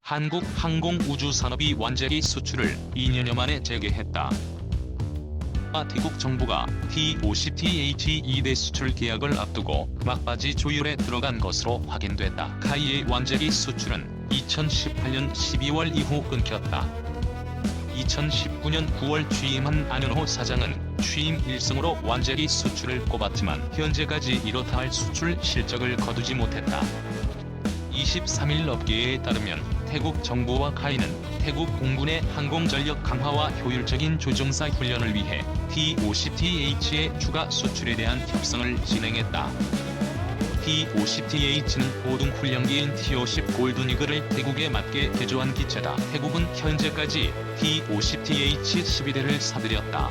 한국 항공우주산업이 완제기 수출을 2년여 만에 재개했다. 태국 정부가 T-50TH 2대 수출 계약을 앞두고 막바지 조율에 들어간 것으로 확인됐다. 카이의 완제기 수출은 2018년 12월 이후 끊겼다. 2019년 9월 취임한 안현호 사장은 취임 1승으로 완제기 수출을 꼽았지만 현재까지 이렇다 할 수출 실적을 거두지 못했다. 23일 업계에 따르면 태국 정부와 카이는 태국 공군의 항공전력 강화와 효율적인 조종사 훈련을 위해 T-50TH의 추가 수출에 대한 협상을 진행했다. T-50TH는 보등 훈련기인 T-50 골든이글을 태국에 맞게 개조한 기체다. 태국은 현재까지 T-50TH 12대를 사들였다.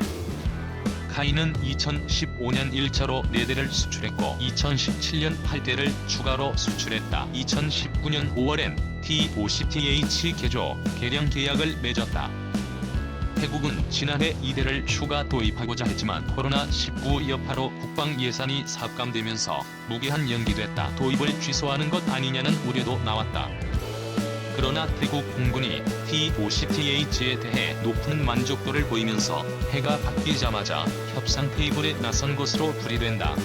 카이는 2015년 1차로 4대를 수출했고 2017년 8대를 추가로 수출했다. 2019년 5월엔 T-50TH 개조, 개량 계약을 맺었다. 태국은 지난해 2대를 추가 도입하고자 했지만 코로나19 여파로 국방 예산이 삭감되면서 무기한 연기됐다. 도입을 취소하는 것 아니냐는 우려도 나왔다. 그러나 태국 공군이 T-50TH에 대해 높은 만족도를 보이면서 해가 바뀌자마자 협상 테이블에 나선 것으로 풀이된다.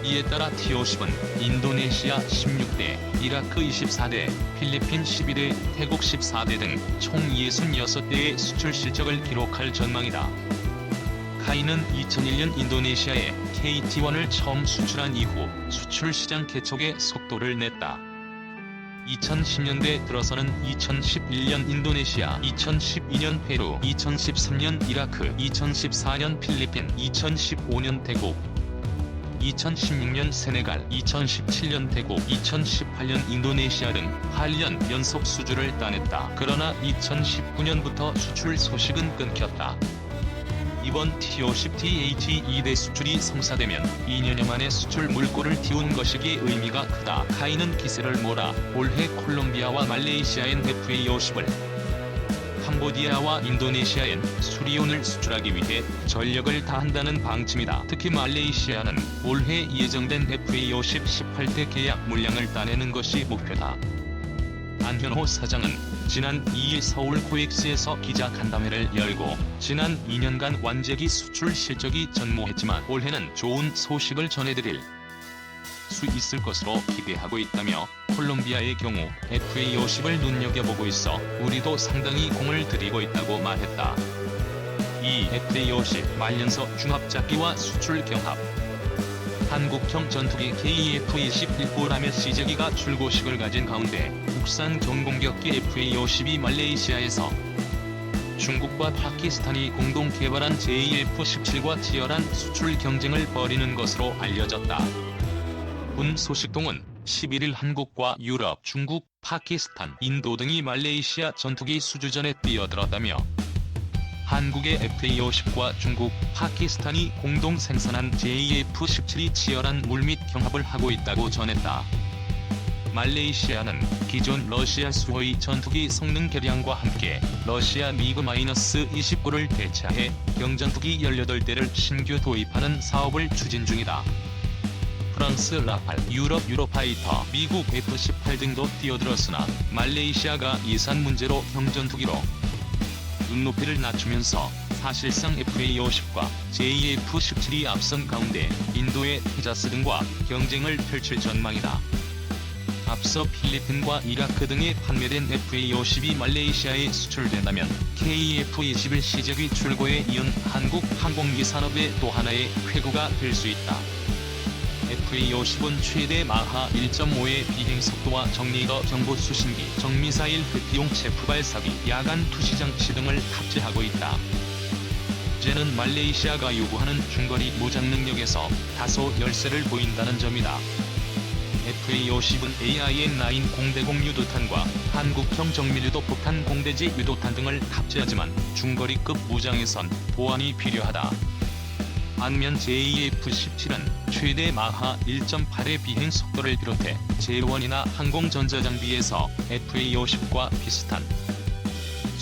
이에 따라 T-50은 인도네시아 16대, 이라크 24대, 필리핀 12대, 태국 14대 등 총 66대의 수출 실적을 기록할 전망이다. 카이는 2001년 인도네시아에 KT-1을 처음 수출한 이후 수출 시장 개척에 속도를 냈다. 2010년대 들어서는 2011년 인도네시아, 2012년 페루, 2013년 이라크, 2014년 필리핀, 2015년 태국, 2016년 세네갈, 2017년 태국, 2018년 인도네시아 등 8년 연속 수주를 따냈다. 그러나 2019년부터 수출 소식은 끊겼다. 이번 T-50TH 2대 수출이 성사되면 2년여 만에 수출 물꼬를 틔운 것이기에 의미가 크다. 카이는 기세를 몰아 올해 콜롬비아와 말레이시아엔 FA-50을, 캄보디아와 인도네시아엔 수리온을 수출하기 위해 전력을 다한다는 방침이다. 특히 말레이시아는 올해 예정된 FA-50 18대 계약 물량을 따내는 것이 목표다. 안현호 사장은 지난 2일 서울 코엑스에서 기자간담회를 열고 지난 2년간 완제기 수출 실적이 전무했지만 올해는 좋은 소식을 전해드릴 수 있을 것으로 기대하고 있다며 콜롬비아의 경우 FA-50을 눈여겨보고 있어 우리도 상당히 공을 들이고 있다고 말했다. 이 FA-50 말년서 중합작기와 수출 경합, 한국형 전투기 KF-21 라며 CJ기가 출고식을 가진 가운데 국산 경공격기 FA-50이 말레이시아에서 중국과 파키스탄이 공동 개발한 JF-17과 치열한 수출 경쟁을 벌이는 것으로 알려졌다. 본 소식통은 11일 한국과 유럽, 중국, 파키스탄, 인도 등이 말레이시아 전투기 수주전에 뛰어들었다며 한국의 FA-50과 중국, 파키스탄이 공동 생산한 JF-17이 치열한 물밑 경합을 하고 있다고 전했다. 말레이시아는 기존 러시아 수호의 전투기 성능 개량과 함께 러시아 미그-29를 대체해 경전투기 18대를 신규 도입하는 사업을 추진 중이다. 프랑스 라팔, 유럽 유로파이터, 미국 F-18 등도 뛰어들었으나 말레이시아가 예산 문제로 경전투기로 눈높이를 낮추면서 사실상 FA-50과 JF-17이 앞선 가운데 인도의 테자스 등과 경쟁을 펼칠 전망이다. 앞서 필리핀과 이라크 등에 판매된 FA-50이 말레이시아에 수출된다면 KF-21 CJ기 출고에 이은 한국 항공기 산업의 또 하나의 회구가 될 수 있다. FA-50은 최대 마하 1.5의 비행속도와 정리더 정보 수신기, 정미사일 회피용 체프 발사기, 야간 투시장치 등을 탑재하고 있다. 문제는 말레이시아가 요구하는 중거리 무장 능력에서 다소 열세를 보인다는 점이다. FA-50은 AIM-9 공대공 유도탄과 한국형 정밀유도 폭탄 공대지 유도탄 등을 탑재하지만 중거리급 무장에선 보완이 필요하다. 반면 JF-17은 최대 마하 1.8의 비행 속도를 비롯해 제1이나 항공전자장비에서 FA-50과 비슷한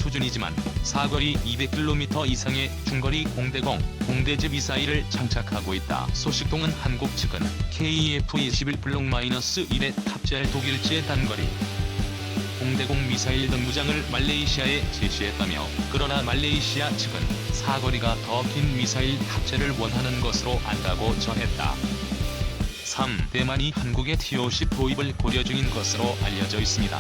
수준이지만 사거리 200km 이상의 중거리 공대공, 공대지 미사일을 장착하고 있다. 소식통은 한국 측은 KF-21 블록-1에 탑재할 독일제 단거리 공대공 미사일 등 무장을 말레이시아에 제시했다며, 그러나 말레이시아 측은 사거리가 더 긴 미사일 탑재를 원하는 것으로 안다고 전했다. 3. 대만이 한국의 T-50 도입을 고려 중인 것으로 알려져 있습니다.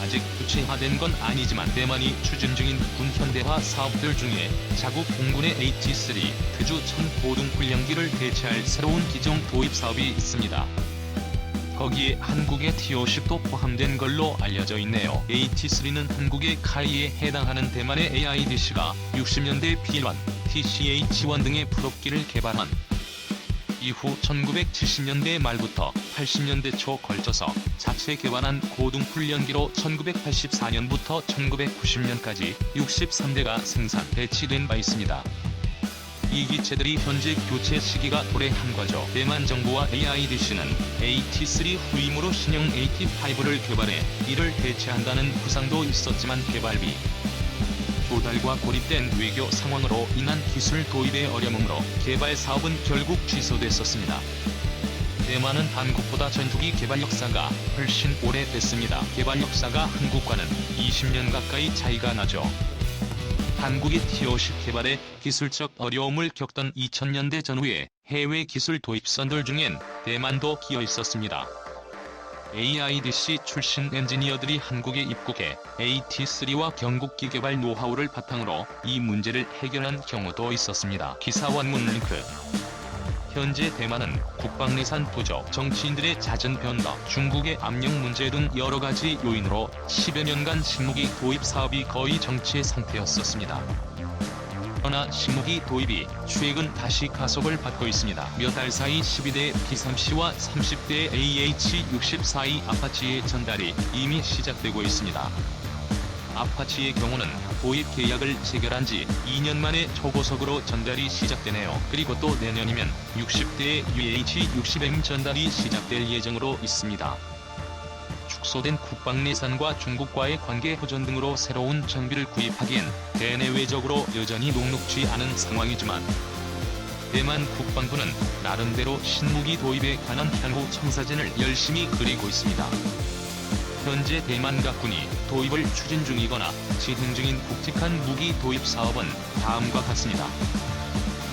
아직 구체화된 건 아니지만 대만이 추진 중인 군 현대화 사업들 중에 자국 공군의 AT-3 특주 천고등훈련기를 대체할 새로운 기종 도입 사업이 있습니다. 거기에 한국의 T-50도 포함된 걸로 알려져 있네요. AT-3는 한국의 카이에 해당하는 대만의 AIDC가 60년대 B1, TCH-1 등의 프로기를 개발한 이후 1970년대 말부터 80년대 초 걸쳐서 자체 개발한 고등훈련기로 1984년부터 1990년까지 63대가 생산, 배치된 바 있습니다. 이 기체들이 현재 교체 시기가 도래한 거죠. 대만 정부와 AIDC는 AT-3 후임으로 신형 AT-5를 개발해 이를 대체한다는 구상도 있었지만 개발비 조달과 고립된 외교 상황으로 인한 기술 도입의 어려움으로 개발 사업은 결국 취소됐었습니다. 대만은 한국보다 전투기 개발 역사가 훨씬 오래됐습니다. 개발 역사가 한국과는 20년 가까이 차이가 나죠. 한국이 T-50 개발에 기술적 어려움을 겪던 2000년대 전후에 해외 기술 도입선들 중엔 대만도 끼어 있었습니다. AIDC 출신 엔지니어들이 한국에 입국해 AT-3와 경국기 개발 노하우를 바탕으로 이 문제를 해결한 경우도 있었습니다. 기사 원문 링크. 현재 대만은 국방 예산 부족, 정치인들의 잦은 변덕, 중국의 압력 문제 등 여러가지 요인으로 10여 년간 식무기 도입 사업이 거의 정체 상태였었습니다. 그러나 식무기 도입이 최근 다시 가속을 받고 있습니다. 몇 달 사이 12대 P-30와 30대 AH-64E 아파치의 전달이 이미 시작되고 있습니다. 아파치의 경우는 도입 계약을 체결한 지 2년 만에 초고속으로 전달이 시작되네요. 그리고 또 내년이면 60대의 UH-60M 전달이 시작될 예정으로 있습니다. 축소된 국방 예산과 중국과의 관계 호전 등으로 새로운 장비를 구입하기엔 대내외적으로 여전히 녹록지 않은 상황이지만 대만 국방부는 나름대로 신무기 도입에 관한 향후 청사진을 열심히 그리고 있습니다. 현재 대만 각군이 도입을 추진 중이거나 진행 중인 굵직한 무기 도입 사업은 다음과 같습니다.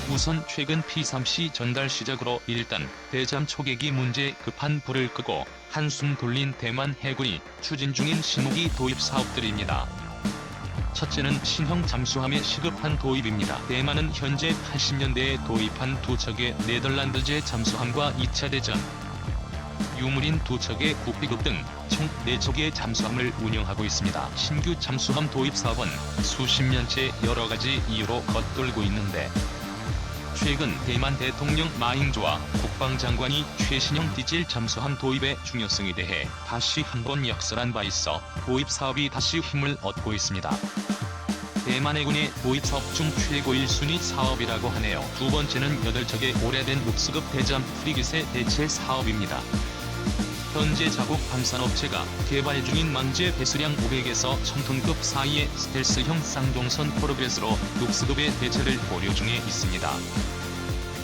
우선 최근 P-30 전달 시작으로 일단 대잠 초계기 문제에 급한 불을 끄고 한숨 돌린 대만 해군이 추진 중인 신무기 도입 사업들입니다. 첫째는 신형 잠수함의 시급한 도입입니다. 대만은 현재 80년대에 도입한 2척의 네덜란드제 잠수함과 2차 대전 유물인 2척의 구피급 등 총 4척의 잠수함을 운영하고 있습니다. 신규 잠수함 도입 사업은 수십 년째 여러가지 이유로 겉돌고 있는데 최근 대만 대통령 마잉조와 국방장관이 최신형 디젤 잠수함 도입의 중요성에 대해 다시 한번 역설한 바 있어 도입 사업이 다시 힘을 얻고 있습니다. 대만 해군의 도입 사업 중 최고 1순위 사업이라고 하네요. 두 번째는 8척의 오래된 룩스급 대잠 프리깃의 대체 사업입니다. 현재 자국 방산업체가 개발 중인 만재 배수량 500에서 1000톤급 사이의 스텔스형 쌍동선 포르벳으로 룩스급의 대체를 고려 중에 있습니다.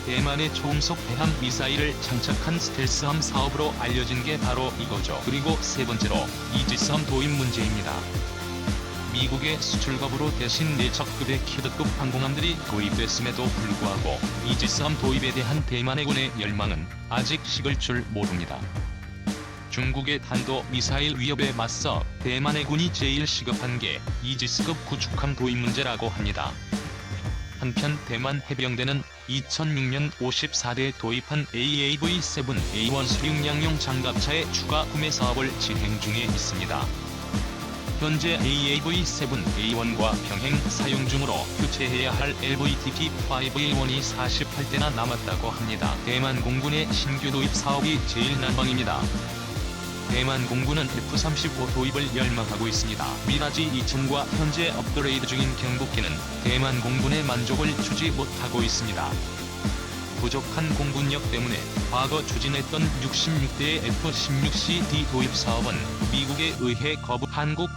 대만의 초음속 대함 미사일을 장착한 스텔스함 사업으로 알려진 게 바로 이거죠. 그리고 세 번째로 이지스함 도입 문제입니다. 미국의 수출 거부로 대신 4척급의 키드급 항공함들이 도입됐음에도 불구하고 이지스함 도입에 대한 대만 해군의 열망은 아직 식을 줄 모릅니다. 중국의 탄도 미사일 위협에 맞서 대만 해군이 제일 시급한 게 이지스급 구축함 도입 문제라고 합니다. 한편 대만 해병대는 2006년 54대 도입한 AAV-7A1 수륙량용 장갑차의 추가 구매 사업을 진행 중에 있습니다. 현재 AAV-7A1과 병행 사용 중으로 교체해야 할 LVTT-5A1이 48대나 남았다고 합니다. 대만 공군의 신규 도입 사업이 제일 난방입니다. 대만 공군은 F-35 도입을 열망하고 있습니다. 미라지 2000과 현재 업그레이드 중인 경복기는 대만 공군의 만족을 주지 못하고 있습니다. 부족한 공군력 때문에 과거 추진했던 66대의 F-16CD 도입 사업은 미국에 의해 거부. 한국